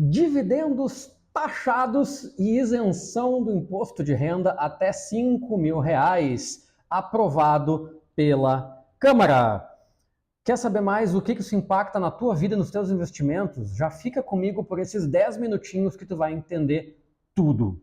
Dividendos taxados e isenção do imposto de renda até R$ 5.000, aprovado pela Câmara. Quer saber mais o que isso impacta na tua vida e nos teus investimentos? Já fica comigo por esses 10 minutinhos que tu vai entender tudo.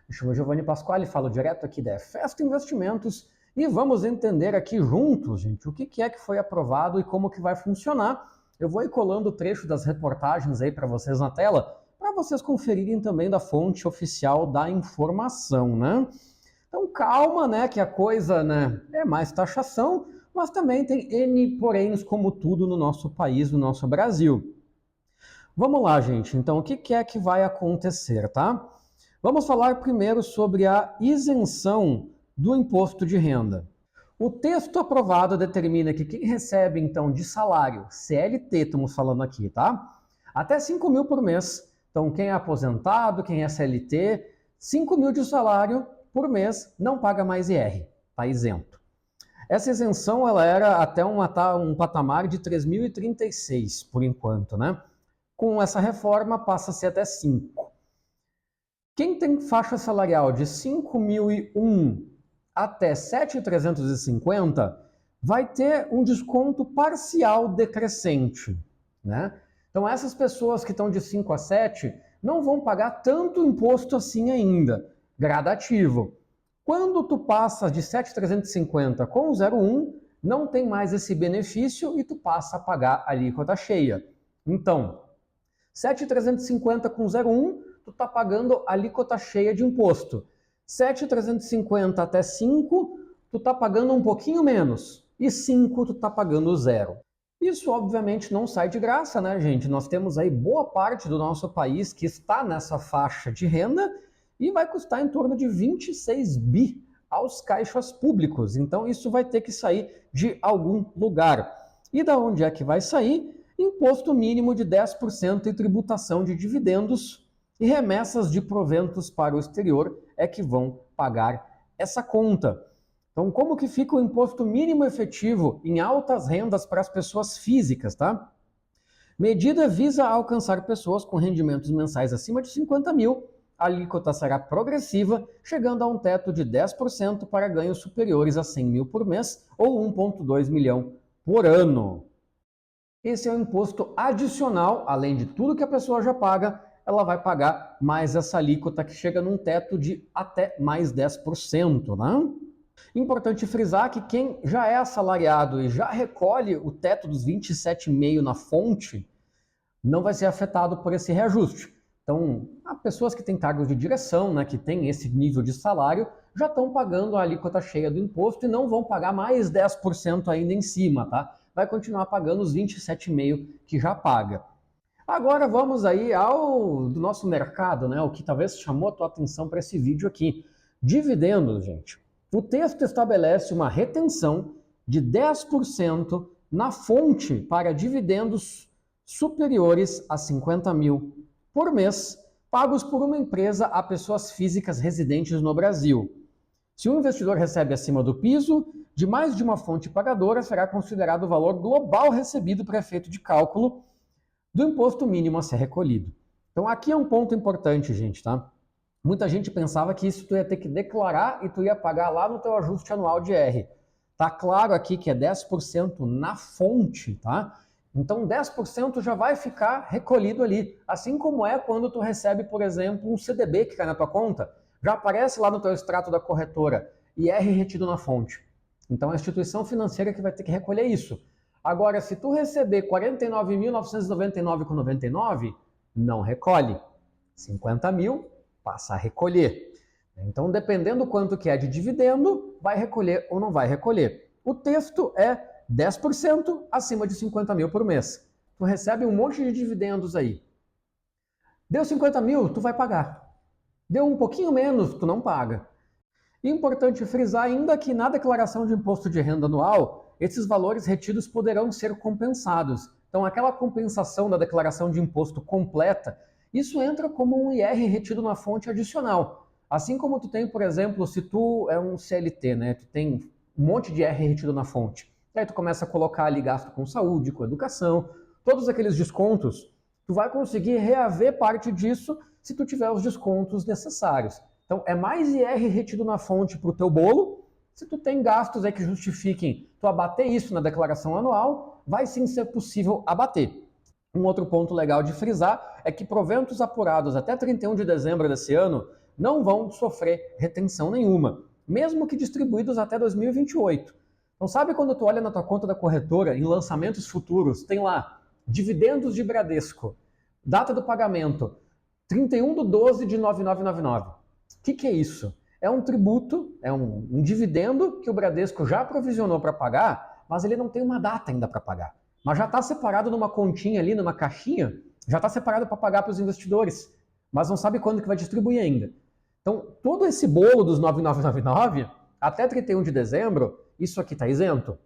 Me chamo Giovanni Pasquale, falo direto aqui da Festo Investimentos e vamos entender aqui juntos, gente, o que é que foi aprovado e como que vai funcionar. Eu vou ir colando o trecho das reportagens aí para vocês na tela, para vocês conferirem também da fonte oficial da informação, né? Então calma, né, que a coisa, né, é mais taxação, mas também tem N poréns como tudo no nosso país, no nosso Brasil. Vamos lá, gente, então o que é que vai acontecer, tá? Vamos falar primeiro sobre a isenção do imposto de renda. O texto aprovado determina que quem recebe, então, de salário, CLT, estamos falando aqui, tá? Até 5 mil por mês. Então, quem é aposentado, quem é CLT, 5 mil de salário por mês, não paga mais IR, tá isento. Essa isenção, ela era até um patamar de 3.036, por enquanto, né? Com essa reforma, passa a ser até 5. Quem tem faixa salarial de 5.001 até 7.350 vai ter um desconto parcial decrescente, né? Então essas pessoas que estão de 5 a 7 não vão pagar tanto imposto assim ainda, gradativo. Quando tu passa de 7.350 com 0,1, não tem mais esse benefício e tu passa a pagar a alíquota cheia. Então, 7.350 com 0,1, tu está pagando a alíquota cheia de imposto. 7.350 até 5, tu está pagando um pouquinho menos. E 5, tu está pagando 0. Isso, obviamente, não sai de graça, né, gente? Nós temos aí boa parte do nosso país que está nessa faixa de renda e vai custar em torno de 26 bi aos caixas públicos. Então, isso vai ter que sair de algum lugar. E da onde é que vai sair? Imposto mínimo de 10% e tributação de dividendos e remessas de proventos para o exterior é que vão pagar essa conta. Então, como que fica o imposto mínimo efetivo em altas rendas para as pessoas físicas, tá? Medida visa alcançar pessoas com rendimentos mensais acima de 50 mil. A alíquota será progressiva, chegando a um teto de 10% para ganhos superiores a 100 mil por mês ou 1,2 milhão por ano. Esse é um imposto adicional, além de tudo que a pessoa já paga, ela vai pagar mais essa alíquota que chega num teto de até mais 10%, né? Importante frisar que quem já é assalariado e já recolhe o teto dos 27,5% na fonte, não vai ser afetado por esse reajuste. Então, as pessoas que têm cargos de direção, né, que têm esse nível de salário, já estão pagando a alíquota cheia do imposto e não vão pagar mais 10% ainda em cima, tá? Vai continuar pagando os 27,5% que já paga. Agora vamos aí do nosso mercado, né? O que talvez chamou a tua atenção para esse vídeo aqui. Dividendos, gente. O texto estabelece uma retenção de 10% na fonte para dividendos superiores a 50 mil por mês, pagos por uma empresa a pessoas físicas residentes no Brasil. Se o investidor recebe acima do piso, de mais de uma fonte pagadora, será considerado o valor global recebido para efeito de cálculo do imposto mínimo a ser recolhido. Então aqui é um ponto importante, gente, tá? Muita gente pensava que isso tu ia ter que declarar e tu ia pagar lá no teu ajuste anual de R. Tá claro aqui que é 10% na fonte, tá? Então 10% já vai ficar recolhido ali. Assim como é quando tu recebe, por exemplo, um CDB que cai na tua conta, já aparece lá no teu extrato da corretora, IR retido na fonte. Então a instituição financeira que vai ter que recolher isso. Agora, se tu receber 49.999,99, não recolhe. 50 mil, passa a recolher. Então, dependendo quanto que é de dividendo, vai recolher ou não vai recolher. O texto é 10% acima de 50 mil por mês. Tu recebe um monte de dividendos aí. Deu 50 mil, tu vai pagar. Deu um pouquinho menos, tu não paga. Importante frisar ainda que na declaração de imposto de renda anual, esses valores retidos poderão ser compensados. Então, aquela compensação da declaração de imposto completa, isso entra como um IR retido na fonte adicional. Assim como tu tem, por exemplo, se tu é um CLT, né, tu tem um monte de IR retido na fonte. Aí tu começa a colocar ali gasto com saúde, com educação, todos aqueles descontos tu vai conseguir reaver parte disso se tu tiver os descontos necessários. Então, é mais IR retido na fonte para o teu bolo. Se tu tem gastos aí que justifiquem tu abater isso na declaração anual, vai sim ser possível abater. Um outro ponto legal de frisar é que proventos apurados até 31 de dezembro desse ano não vão sofrer retenção nenhuma, mesmo que distribuídos até 2028. Então sabe quando tu olha na tua conta da corretora, em lançamentos futuros, tem lá dividendos de Bradesco, data do pagamento, 31/12 de 9999. O que é isso? É um tributo, é um dividendo que o Bradesco já provisionou para pagar, mas ele não tem uma data ainda para pagar. Mas já está separado numa continha ali, numa caixinha, já está separado para pagar para os investidores, mas não sabe quando que vai distribuir ainda. Então, todo esse bolo dos 9999, até 31 de dezembro, isso aqui está isento.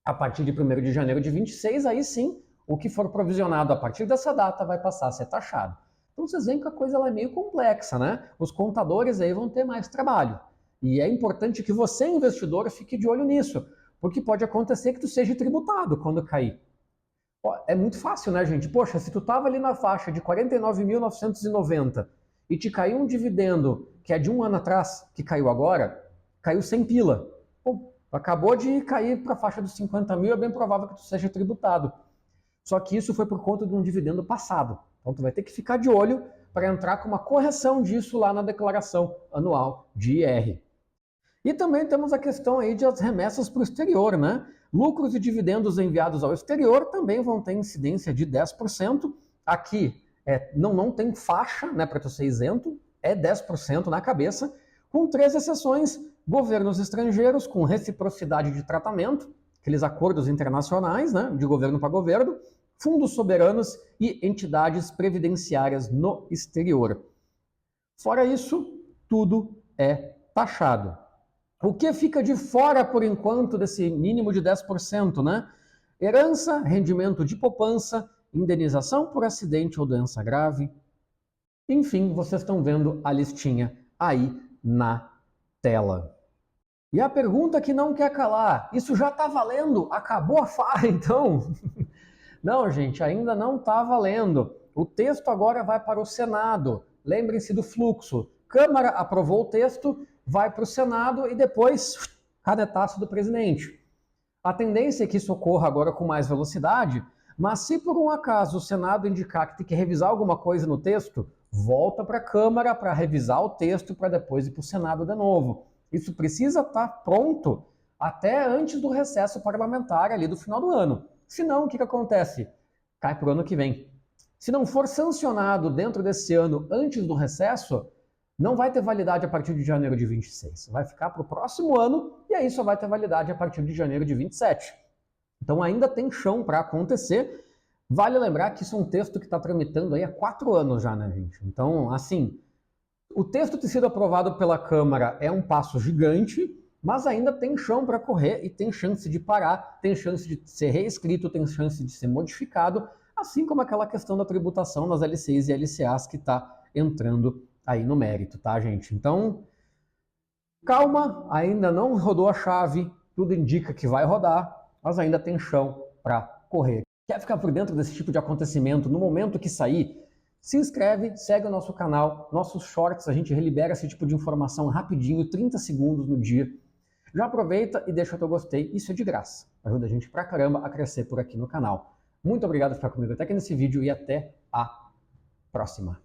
A partir de 1º de janeiro de 26, aí sim, o que for provisionado a partir dessa data vai passar a ser taxado. Então vocês veem que a coisa ela é meio complexa, né? Os contadores aí vão ter mais trabalho. E é importante que você, investidor, fique de olho nisso, porque pode acontecer que tu seja tributado quando cair. É muito fácil, né, gente? Poxa, se tu estava ali na faixa de 49.990 e te caiu um dividendo que é de um ano atrás, que caiu agora, caiu 100 pila. Pô, acabou de cair para a faixa dos 50 mil, é bem provável que tu seja tributado. Só que isso foi por conta de um dividendo passado. Então tu vai ter que ficar de olho para entrar com uma correção disso lá na declaração anual de IR. E também temos a questão aí das remessas para o exterior, né? Lucros e dividendos enviados ao exterior também vão ter incidência de 10%. Aqui não tem faixa, né, para tu ser isento, é 10% na cabeça, com 3 exceções: governos estrangeiros com reciprocidade de tratamento, aqueles acordos internacionais, né, de governo para governo, fundos soberanos e entidades previdenciárias no exterior. Fora isso, tudo é taxado. O que fica de fora, por enquanto, desse mínimo de 10%, né? Herança, rendimento de poupança, indenização por acidente ou doença grave. Enfim, vocês estão vendo a listinha aí na tela. E a pergunta que não quer calar: isso já está valendo? Acabou a farra, então? Não, gente, ainda não está valendo. O texto agora vai para o Senado. Lembrem-se do fluxo. Câmara aprovou o texto, vai para o Senado e depois canetaço do presidente. A tendência é que isso ocorra agora com mais velocidade, mas se por um acaso o Senado indicar que tem que revisar alguma coisa no texto, volta para a Câmara para revisar o texto para depois ir para o Senado de novo. Isso precisa estar pronto até antes do recesso parlamentar ali do final do ano. Senão, o que acontece? Cai para o ano que vem. Se não for sancionado dentro desse ano, antes do recesso, não vai ter validade a partir de janeiro de 26. Vai ficar para o próximo ano e aí só vai ter validade a partir de janeiro de 27. Então ainda tem chão para acontecer. Vale lembrar que isso é um texto que está tramitando aí há 4 anos já, né, gente? Então, assim, o texto ter sido aprovado pela Câmara é um passo gigante, mas ainda tem chão para correr e tem chance de parar, tem chance de ser reescrito, tem chance de ser modificado, assim como aquela questão da tributação nas LCIs e LCAs que está entrando aí no mérito, tá, gente? Então, calma, ainda não rodou a chave, tudo indica que vai rodar, mas ainda tem chão para correr. Quer ficar por dentro desse tipo de acontecimento no momento que sair? Se inscreve, segue o nosso canal, nossos shorts, a gente relibera esse tipo de informação rapidinho, 30 segundos no dia. Já aproveita e deixa o teu gostei, isso é de graça. Ajuda a gente pra caramba a crescer por aqui no canal. Muito obrigado por ficar comigo até aqui nesse vídeo e até a próxima.